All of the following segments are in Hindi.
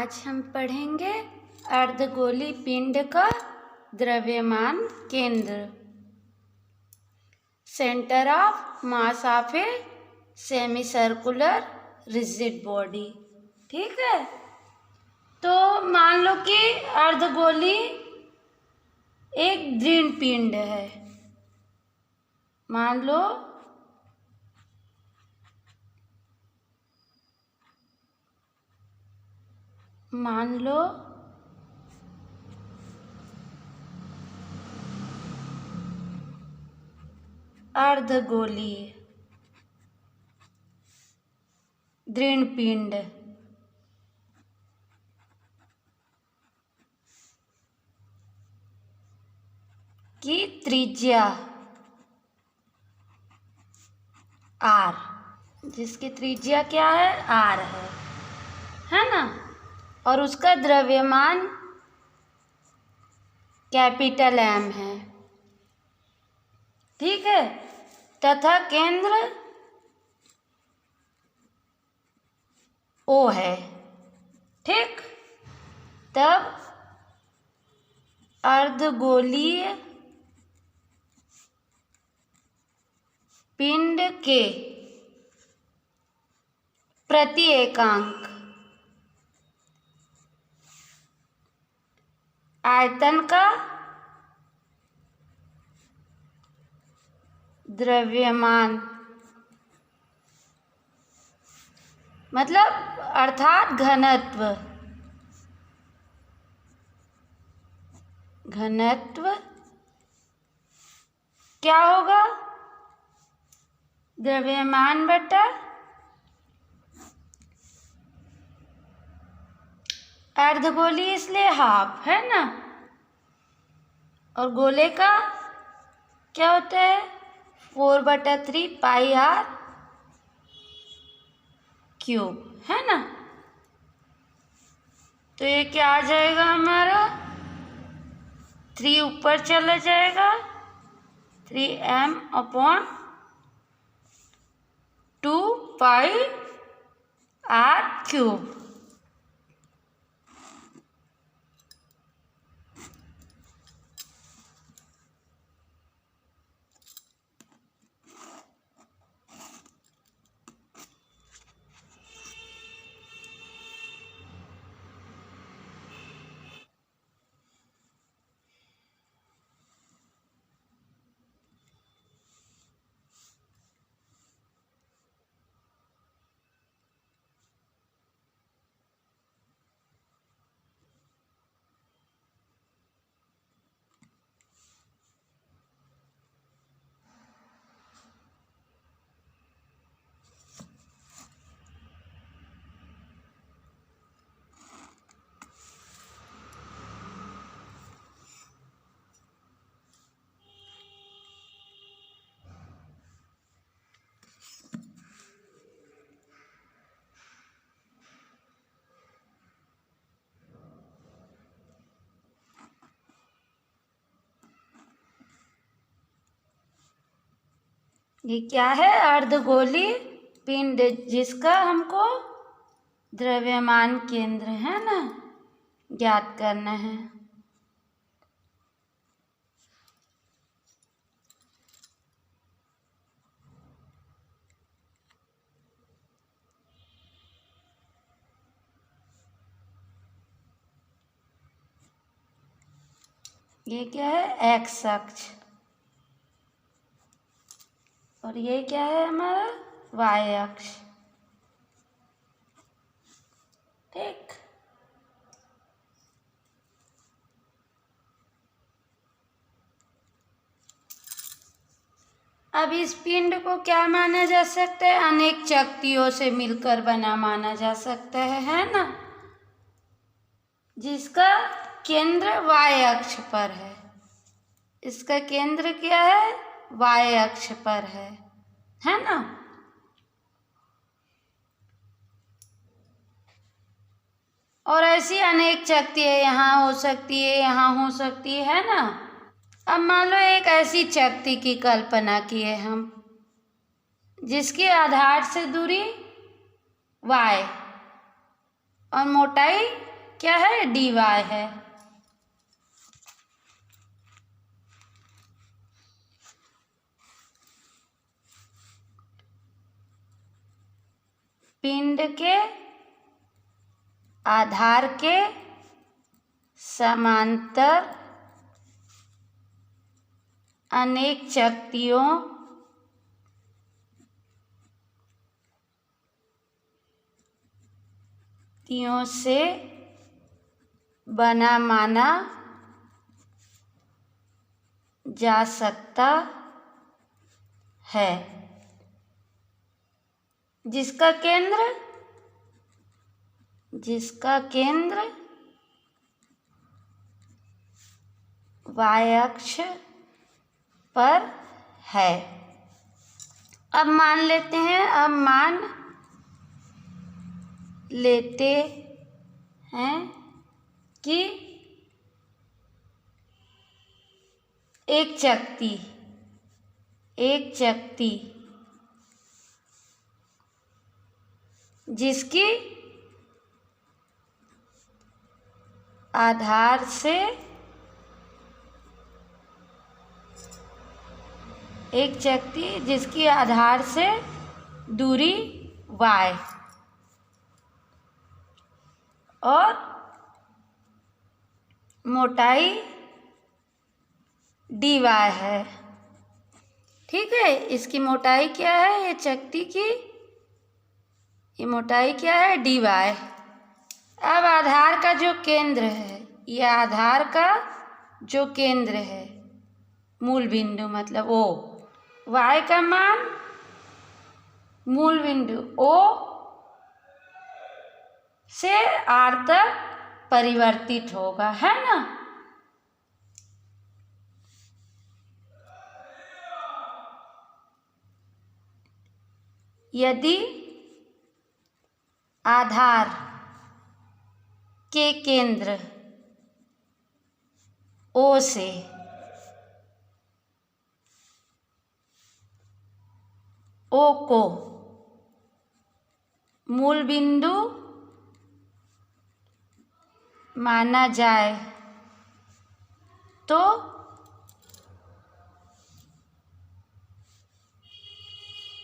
आज हम पढ़ेंगे अर्धगोली पिंड का द्रव्यमान केंद्र। Centre of mass of a semi circular rigid body. ठीक है, तो मान लो कि अर्धगोली एक दृढ़ पिंड है। मान लो अर्धगोलीय दृढ़ पिंड की त्रिज्या r, जिसकी त्रिज्या क्या है, r है ना, और उसका द्रव्यमान कैपिटल M है। ठीक है, तथा केंद्र O है। ठीक, तब अर्धगोलीय पिंड के प्रति एकांक आयतन का द्रव्यमान मतलब अर्थात घनत्व क्या होगा, द्रव्यमान बटा अर्धगोली इसलिए हाफ है ना, और गोले का क्या होता है 4/3 पाई r क्यूब है ना। तो ये क्या आ जाएगा हमारा 3 ऊपर चला जाएगा 3m/2 पाई r क्यूब। ये क्या है, अर्धगोली पिंड जिसका हमको द्रव्यमान केंद्र है ना ज्ञात करना है। ये क्या है x अक्ष, और ये क्या है हमारा y अक्ष। ठीक, अब इस पिंड को क्या माना जा सकता है, अनेक शक्तियों से मिलकर बना माना जा सकता है ना, जिसका केंद्र y अक्ष पर है। इसका केंद्र क्या है, y अक्ष पर है ना। और ऐसी अनेक शक्तियाँ यहाँ हो सकती है, यहाँ हो सकती है ना। अब मान लो एक ऐसी शक्ति की कल्पना किए हम जिसके आधार से दूरी y और मोटाई क्या है, dy है। पिंड के आधार के समांतर अनेक शक्तियों से बना माना जा सकता है, जिसका केंद्र y अक्ष पर है। अब मान लेते हैं कि एक शक्ति जिसकी आधार से दूरी y और मोटाई dy है। ठीक है, इसकी मोटाई क्या है, ये शक्ति की ये मोटाई क्या है, dy। अब आधार का जो केंद्र है, ये आधार का जो केंद्र है, मूल बिंदु मतलब O, y का मान मूल बिंदु O से R तक परिवर्तित होगा, है ना। यदि आधार के केंद्र O से O को मूल बिंदु माना जाए तो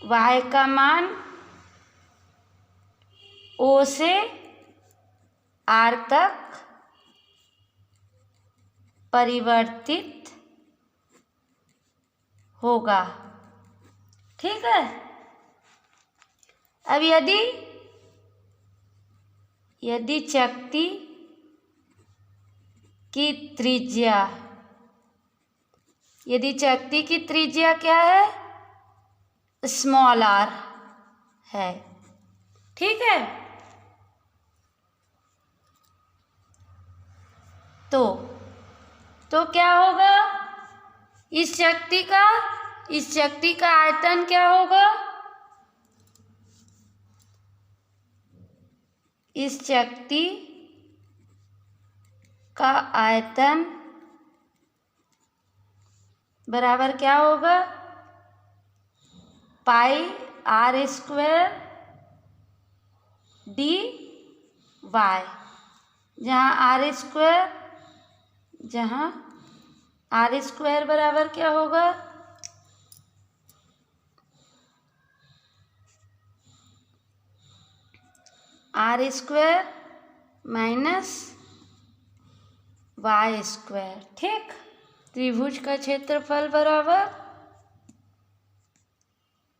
y का मान O से R तक परिवर्तित होगा। ठीक है। अब यदि शक्ति की त्रिज्या क्या है, स्मॉल r है। ठीक है, तो क्या होगा, इस शक्ति का आयतन क्या होगा, इस शक्ति का आयतन बराबर क्या होगा, पाई r स्क्वायर dy, जहाँ r स्क्वायर बराबर क्या होगा, r square minus y square. ठीक, त्रिभुज का क्षेत्रफल बराबर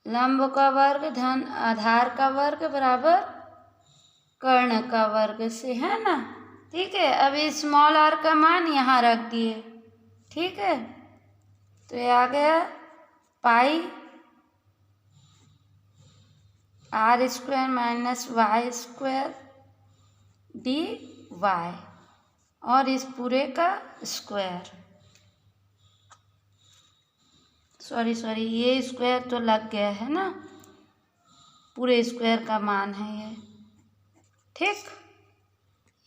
लंब का वर्ग धन आधार का वर्ग बराबर कर्ण का वर्ग से, है ना। ठीक है, अब स्मॉल r का मान यहाँ रख दिए। ठीक है, तो ये आ गया पाई r square minus y square dy और इस पूरे का स्क्वायर, सॉरी ये स्क्वायर तो लग गया है ना, पूरे स्क्वायर का मान है ये। ठीक,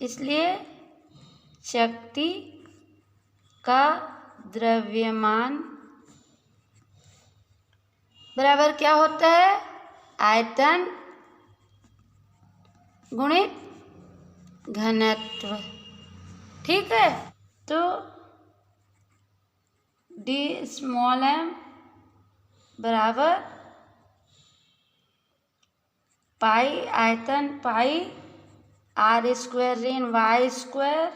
इसलिए शक्ति का द्रव्यमान बराबर क्या होता है, आयतन गुणित घनत्व। ठीक है, तो डी स्मॉल एम बराबर पाई आयतन पाई आर स्क्वायर ऋण वाई स्क्वायर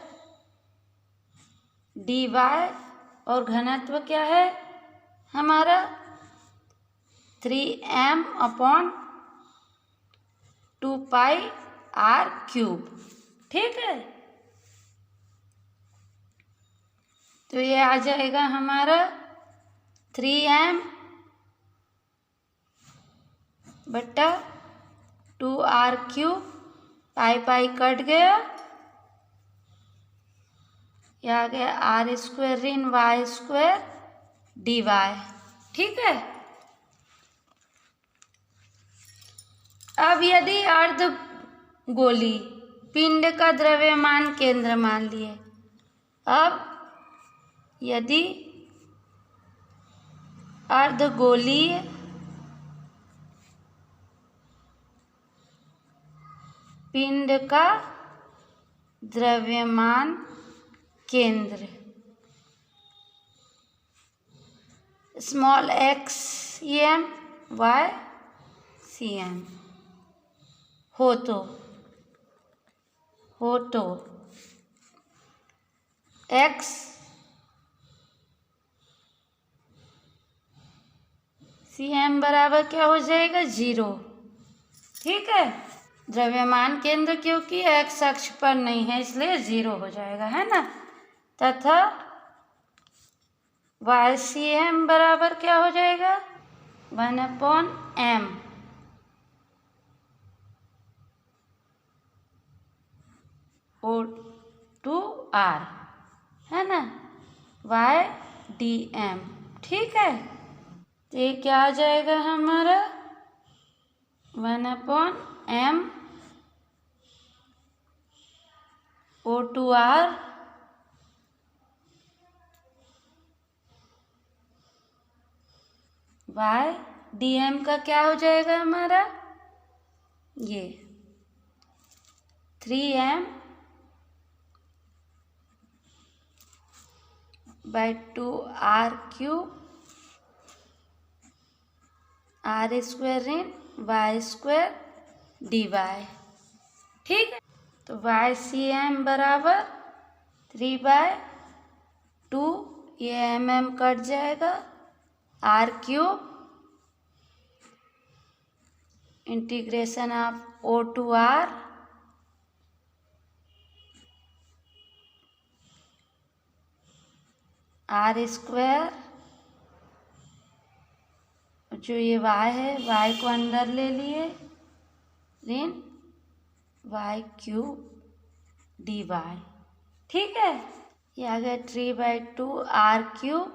डी वाई, और घनत्व क्या है हमारा 3m upon 2 pi are cube. ठीक है, तो ये आ जाएगा हमारा 3m बट्टा 2r क्यूब, पाई पाई कट गया, ये आ गया आर स्क्वायर ऋण वाई स्क्वायर डी वाई। ठीक है, अब यदि अर्धगोली पिंड का द्रव्यमान केंद्र मान लिए, अब यदि अर्धगोलीय पिंड का द्रव्यमान केंद्र small X M Y C M हो तो एक्स सी एम बराबर क्या हो जाएगा 0। ठीक है, द्रव्यमान केंद्र क्योंकि एक्स अक्ष पर नहीं है इसलिए 0 हो जाएगा, है ना, तथा वाई सी एम बराबर क्या हो जाएगा 1/m O2r, है ना, वाई डी एम। ठीक है, तो ये क्या आ जाएगा हमारा 1/m O2r Y D M का क्या हो जाएगा हमारा ये 3m by 2r cube R square ऋण वाई स्क्वायर डी वाई। ठीक है, तो वाई सी एम बराबर 3/2, ये एम कट जाएगा, R cube integration of O2r R square, जो ये y है y को अंदर ले लिए ऋण वाई क्यूब डी वाई। ठीक है, ये आ गया 3/2 आर क्यूब,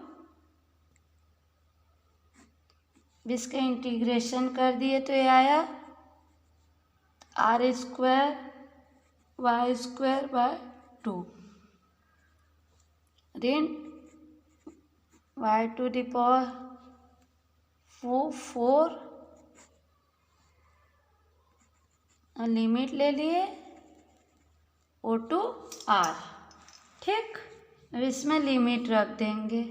इसका इंटीग्रेशन कर दिए तो ये आया R square Y square by 2 ऋण वाई टू द पावर 4 और लिमिट ले लिए O2r। ठीक, अब इसमें लिमिट रख देंगे,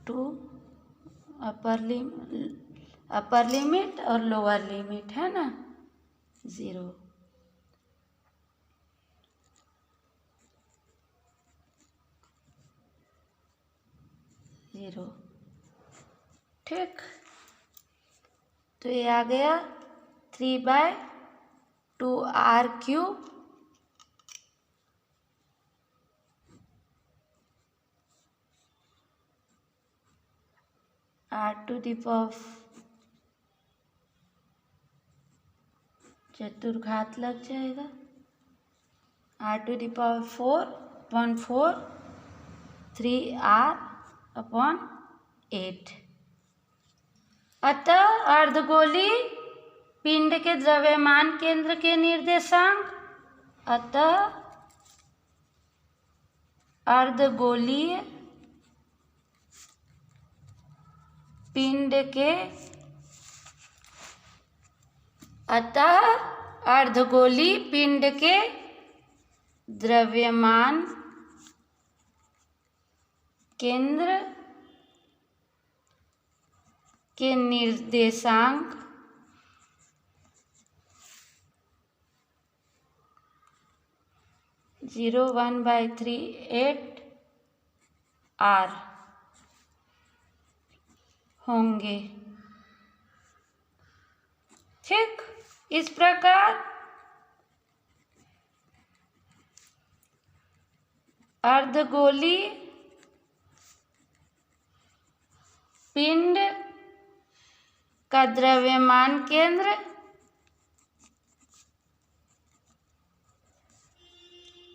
टू अपर लिमिट और लोअर लिमिट, है ना, 0। ठीक, तो ये आ गया 3/2 R cube R to the power चतुर्घात लग जाएगा, are to the power 4/4 3r/8। अतः अर्धगोली पिंड के द्रव्यमान केंद्र के निर्देशांक, अतः अर्धगोलीय पिंड के अतः अर्धगोलीय पिंड के द्रव्यमान केंद्र के निर्देशांक जीरो 1/38 आर होंगे। ठीक, इस प्रकार अर्धगोलीय पिंड का द्रव्यमान केंद्र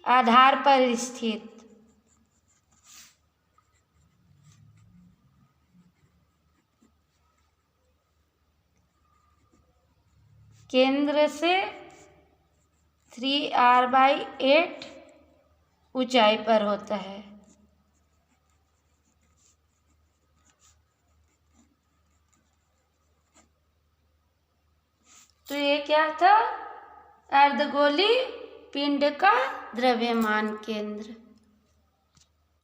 आधार पर स्थित केंद्र से 3r/8 ऊंचाई पर होता है। तो ये क्या था? अर्धगोलीय पिंड का द्रव्यमान केंद्र।